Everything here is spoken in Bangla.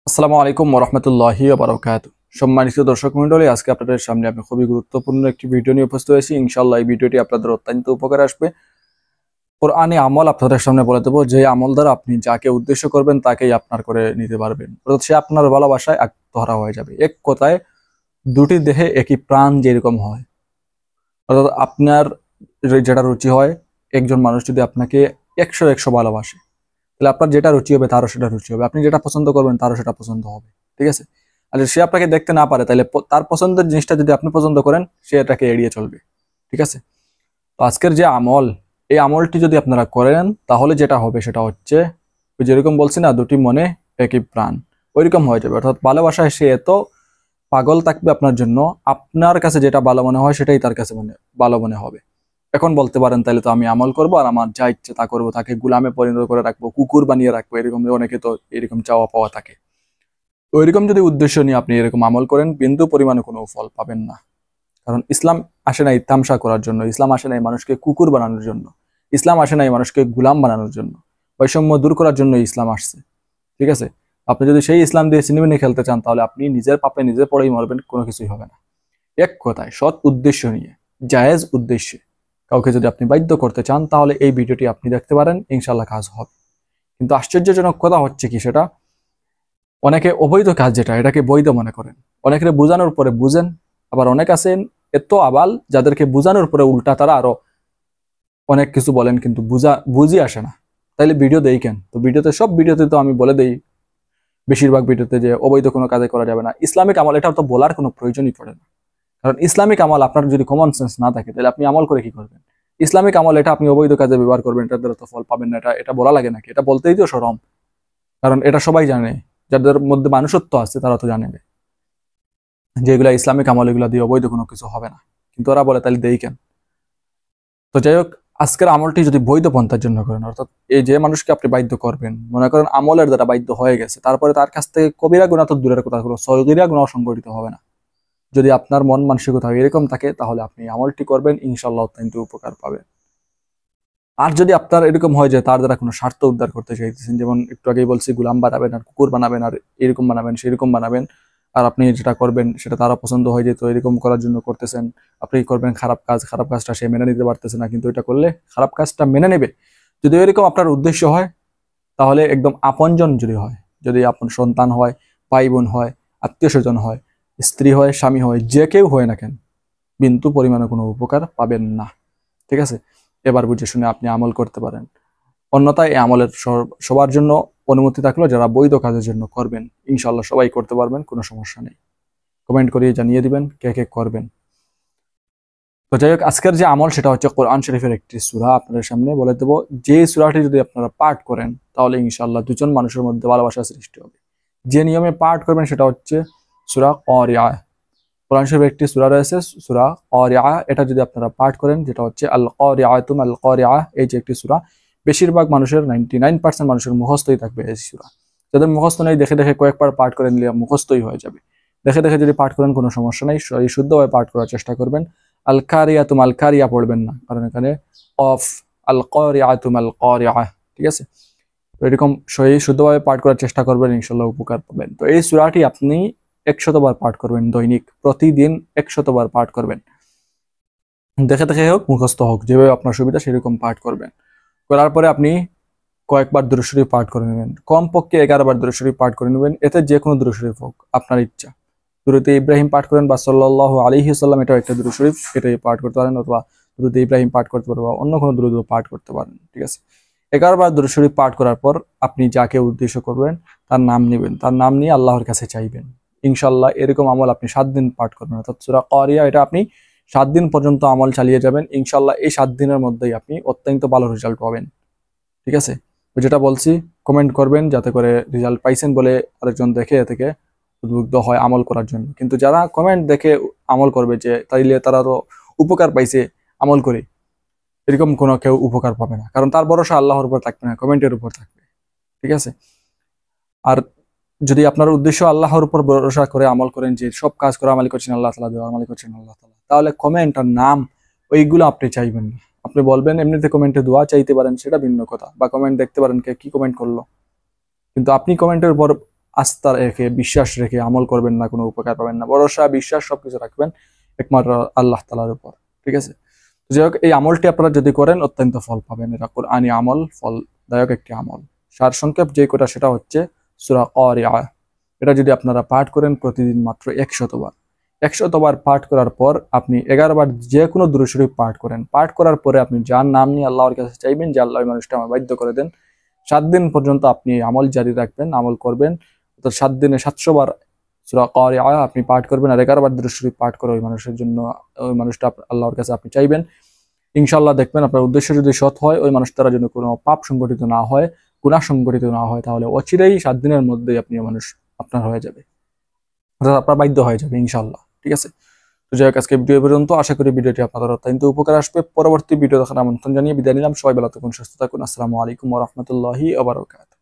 আসসালামু আলাইকুম ওরহমতুল্লাহি বারাকাতুহু। সম্মানিত দর্শক মণ্ডলী, আজকে আপনাদের সামনে আমি খুবই গুরুত্বপূর্ণ একটি ভিডিও নিয়ে উপস্থিত হয়েছি। ইনশাআল্লাহ এই ভিডিওটি আপনাদের অত্যন্ত উপকারে আসবে। কোরআনী আমল আপনাদের সামনে বলে দেবো, যে আমল দ্বারা আপনি যাকে উদ্দেশ্য করবেন তাকেই আপনার করে নিতে পারবেন, অর্থাৎ সে আপনার ভালোবাসায় আত্মহারা হয়ে যাবে। এক কথায় দুটি দেহে একই প্রাণ যেরকম হয়, অর্থাৎ আপনার যেটা রুচি হয়, একজন মানুষ যদি আপনাকে 100 ভালোবাসে, তাহলে আপনার যেটা রুচি হবে তারও সেটা রুচি হবে, আপনি যেটা পছন্দ করবেন তারও সেটা পছন্দ হবে। ঠিক আছে? আর যদি সে আপনাকে দেখতে না পারে, তাহলে তার পছন্দের জিনিসটা যদি আপনি পছন্দ করেন, সে এটাকে এড়িয়ে চলবে। ঠিক আছে? তো আজকের যে আমল, এই আমলটি যদি আপনারা করেন, তাহলে যেটা হবে সেটা হচ্ছে, ওই যেরকম বলছি না, দুটি মনে একই প্রাণ, ওইরকম হয়ে যাবে। অর্থাৎ ভালোবাসায় সে এত পাগল থাকবে আপনার জন্য, আপনার কাছে যেটা ভালো মনে হয় সেটাই তার কাছে ভালো মনে হবে। এখন বলতে পারেন, তাহলে তো আমি আমল করবো আর আমার যা ইচ্ছে তা করবো, তাকে গুলামে পরিণত করে রাখবো, কুকুর বানিয়ে রাখবো, এরকম অনেকে তো এরকম চাওয়া পাওয়া থাকে। ওইরকম যদি উদ্দেশ্য নিয়ে আপনি এরকম আমল করেন, বিন্দু পরিমাণে কোনো ফল পাবেন না। কারণ ইসলাম আসে নাই তামসা করার জন্য, ইসলাম আসে নাই মানুষকে কুকুর বানানোর জন্য, ইসলাম আসে নাই মানুষকে গুলাম বানানোর জন্য, বৈষম্য দূর করার জন্য ইসলাম আসছে। ঠিক আছে? আপনি যদি সেই ইসলাম দিয়ে সিনেমিনি খেলতে চান, তাহলে আপনি নিজের পাপে নিজে পড়েই মরবেন, কোনো কিছুই হবে না। এক কথায় সৎ উদ্দেশ্য নিয়ে, জায়েজ উদ্দেশ্যে কাউকে যদি আপনি বাধ্য করতে চান, তাহলে এই ভিডিওটি আপনি দেখতে পারেন, ইনশাল্লাহ কাজ হবে। কিন্তু আশ্চর্যজনক কথা হচ্ছে কি, সেটা অনেকে অবৈধ কাজ যেটা, এটাকে বৈধ মনে করেন। অনেকের বোঝানোর পরে বুঝেন, আবার অনেক আছেন এত আবাল, যাদেরকে বোঝানোর পরে উল্টা তারা আরো অনেক কিছু বলেন, কিন্তু বুঝি আসে না। তাইলে ভিডিও দেই কেন? তো সব ভিডিওতে তো আমি বলে দেই, বেশিরভাগ ভিডিওতে, যে অবৈধ কোনো কাজে করা যাবে না, ইসলামিক আমল, এটা তো বলার কোনো প্রয়োজনই পড়ে না। কারণ ইসলামিক আমল, আপনার যদি কমন সেন্স না থাকে, তাহলে আপনি আমল করে কি করবেন? ইসলামিক আমল এটা আপনি অবৈধ কাজে ব্যবহার করবেন, এটা দ্বারা তো ফল পাবেন না, এটা এটা বলা লাগে নাকি? এটা বলতেই তো শরম। কারণ এটা সবাই জানে, যাদের মধ্যে মানুষত্ব আছে তারা তো জানে যে এগুলা ইসলামিক আমল, এগুলা দিয়ে অবৈধ কোনো কিছু হবে না। কিন্তু ওরা বলে, তাহলে দেই কেন? তো যাই হোক, আজকের আমলটি যদি বৈধ পন্থার জন্য করেন, অর্থাৎ এই যে মানুষকে আপনি বাধ্য করবেন, মনে করেন আমলের দ্বারা বাধ্য হয়ে গেছে, তারপরে তার কাছ থেকে কবিরা গুনাহ তো দূরের কথা, কোনো সগীরা গুনাহ সংঘটিত হবে না। যদি আপনার মন মানসিকতা এরকম থাকে, তাহলে আপনি আমলটি করবেন, ইনশাল্লাহ অত্যন্ত উপকার পাবেন। আর যদি আপনার এরকম হয় যে তার দ্বারা কোনো স্বার্থ উদ্ধার করতে চাইতেছেন, যেমন একটু আগেই বলছি, গুলাম বানাবেন আর কুকুর বানাবেন আর এরকম বানাবেন সেরকম বানাবেন, আর আপনি যেটা করবেন সেটা তারা পছন্দ হয় যে, তো এরকম করার জন্য করতেছেন, আপনি করবেন খারাপ কাজ, খারাপ কাজটা সে মেনে নিতে পারতেছে না, কিন্তু এটা করলে খারাপ কাজটা মেনে নেবে। যদি এরকম আপনার উদ্দেশ্য হয়, তাহলে একদম আপনজন যদি হয়, যদি আপন সন্তান হয়, ভাই বোন হয়, আত্মীয় স্বজন হয়, স্ত্রী হয়, স্বামী হয়, যে কেউ হয় না কেন, বিন্দু পরিমাণে কোনো উপকার পাবেন না। ঠিক আছে? এবার বুঝে শুনে আপনি আমল করতে পারেন। অন্যথায় এই আমলের সবার জন্য অনুমতি থাকলো, যারা বৈধ কাজের জন্য করবেন, ইনশাল্লাহ সবাই করতে পারবেন, কোনো সমস্যা নেই। কমেন্ট করিয়ে জানিয়ে দিবেন কে কে করবেন। তো যাই হোক, আজকের যে আমল সেটা হচ্ছে কোরআন শরীফের একটি সূরা, আপনাদের সামনে বলে দেবো। যে সূরাটি যদি আপনারা পাঠ করেন, তাহলে ইনশাল্লাহ দুজন মানুষের মধ্যে ভালোবাসা সৃষ্টি হবে। যে নিয়মে পাঠ করবেন সেটা হচ্ছে সূরা ক্বারিআ। কোরআন শরীফের একটি সূরা রয়েছে, সূরা ক্বারিআ। এটা যদি আপনারা পাঠ করেন, যেটা হচ্ছে আল ক্বারিআতু মাল ক্বারিআ, এই যে একটি সূরা, বেশিরভাগ মানুষের 99% মানুষের মুখস্থই থাকবে এই সূরা। যাদের মুখস্থ নেই, দেখে দেখে কয়েকবার পাঠ করে নিলে মুখস্থই হয়ে যাবে। দেখে দেখে যদি পাঠ করেন, কোনো সমস্যা নেই, শুদ্ধভাবে পাঠ করার চেষ্টা করবেন। আল কারিয়াতু মাল কারিয়া পড়বেন না, কারণ এখানে অফ, আল ক্বারিআতু মাল ক্বারিআ। ঠিক আছে? তো এরকম শুদ্ধভাবে পাঠ করার চেষ্টা করবেন, ইনশাল্লাহ উপকার পাবেন। তো এই সূরাটি আপনি 100বার পাঠ করবেন, দৈনিক প্রতিদিন 100বার পাঠ করবেন। দেখে দেখে হোক, মুখস্থ হোক, যেভাবে আপনার সুবিধা সেরকম পাঠ করবেন। করার পরে আপনি কয়েকবার দুরূদ শরীফ পাঠ করে নেবেন, কমপক্ষে 11বার দুরূদ শরীফ পাঠ করে নেবেন। এতে যে কোনো দুরূদ শরীফ হোক, আপনার ইচ্ছা। দুরূদে ইব্রাহিম পাঠ করেন, বা সাল্লাল্লাহু আলাইহি ওয়াসাল্লাম, এটাও একটা দুরূদ শরীফ, এটাই পাঠ করতে পারেন, অথবা দুরূদে ইব্রাহিম পাঠ করতে পারেন, বা অন্য কোনো দুরূদও পাঠ করতে পারেন। ঠিক আছে? 11বার দুরূদ শরীফ পাঠ করার পর আপনি যাকে উদ্দেশ্য করবেন তার নাম নেবেন, তার নাম নিয়ে আল্লাহর কাছে চাইবেন। ইনশাল্লাহ এরকম আমল আপনি 7 দিন পাঠ করবেন, অর্থাৎ সূরা ক্বারিয়া এটা আপনি 7 দিন পর্যন্ত আমল চালিয়ে যাবেন। ইনশাল্লাহ এই 7 দিনের মধ্যেই আপনি অত্যন্ত ভালো রেজাল্ট পাবেন। ঠিক আছে? যেটা বলছি, কমেন্ট করবেন, যাতে করে রেজাল্ট পাইছেন বলে আরেকজন দেখে এ থেকে উদ্বুদ্ধ হয় আমল করার জন্য। কিন্তু যারা কমেন্ট দেখে আমল করবে, যে তাইলে তারা তো উপকার পাইছে আমল করে, এরকম কোনো কেউ উপকার পাবে না, কারণ তার ভরসা আল্লাহর উপর থাকবে না, কমেন্টের উপর থাকবে। ঠিক আছে? আর যদি আপনার উদ্দেশ্য আল্লাহর উপর ভরসা করে আমল করেন, যে সব কাজ করা মালিক করছেন আল্লাহ তাআলা, দেওয়ার মালিক করছেন আল্লাহ তাআলা, তাহলে কমেন্ট আর নাম ওইগুলো আপনি চাইবেন না। আপনি বলবেন, এমনিতে কমেন্টে দোয়া চাইতে পারেন, সেটা ভিন্ন কথা, বা কমেন্ট দেখতে পারেন কে কি কমেন্ট করলো, কিন্তু আপনি কমেন্টের উপর আস্থা রেখে বিশ্বাস রেখে আমল করবেন না, কোনো উপকার পাবেন না। ভরসা বিশ্বাস সবকিছু রাখবেন একমাত্র আল্লাহ তাআলার উপর, ঠিক আছে? তো যাই হোক, এই আমলটি আপনারা যদি করেন অত্যন্ত ফল পাবেন। এটা কোরআনী আমল, ফলদায়ক একটি আমল। সার সংক্ষেপ যে কোটা সেটা হচ্ছে সূরা ক্বারিআ। এটা যদি আপনারা পাঠ করেন প্রতিদিন মাত্র 100 বার, 100 বার পাঠ করার পর আপনি 11 বার যে কোনো দুরূদ শরীফ পাঠ করেন। পাঠ করার পরে আপনি যার নাম নিয়ে আল্লাহর কাছে চাইবেন যে আল্লাহ ওই মানুষটা আমার বাধ্য করে দেন, 7 দিন পর্যন্ত আপনি আমল জারি রাখবেন, আমল করবেন। তো 7 দিনে 700 বার সূরা ক্বারিআ আপনি পাঠ করবেন, আর 11 বার দুরূদ শরীফ পাঠ করে ওই মানুষের জন্য, ওই মানুষটা আল্লাহর কাছে আপনি চাইবেন। ইনশাআল্লাহ দেখবেন আপনার উদ্দেশ্য যদি সৎ হয়, ওই মানুষটার জন্য কোনো পাপ সংগঠিত না হয়, গুনাহ সংগঠিত না হয়, তাহলে অচিরেই 7 দিনের মধ্যেই আপনি মানুষ আপনার হয়ে যাবে, অর্থাৎ আপনার বাধ্য হয়ে যাবে ইনশাআল্লাহ, ঠিক আছে? তো যাই হোক, আজকে ভিডিও পর্যন্ত। আশা করি ভিডিওটি আপনাদের অত্যন্ত উপকার আসবে। পরবর্তী ভিডিও দেখার আমন্ত্রণ জানিয়ে বিদায় নিলাম। সবাই ভালো থাকুন, সুস্থ থাকুন। আসসালামু আলাইকুম ওয়া রাহমাতুল্লাহি ওয়া বারাকাতুহু।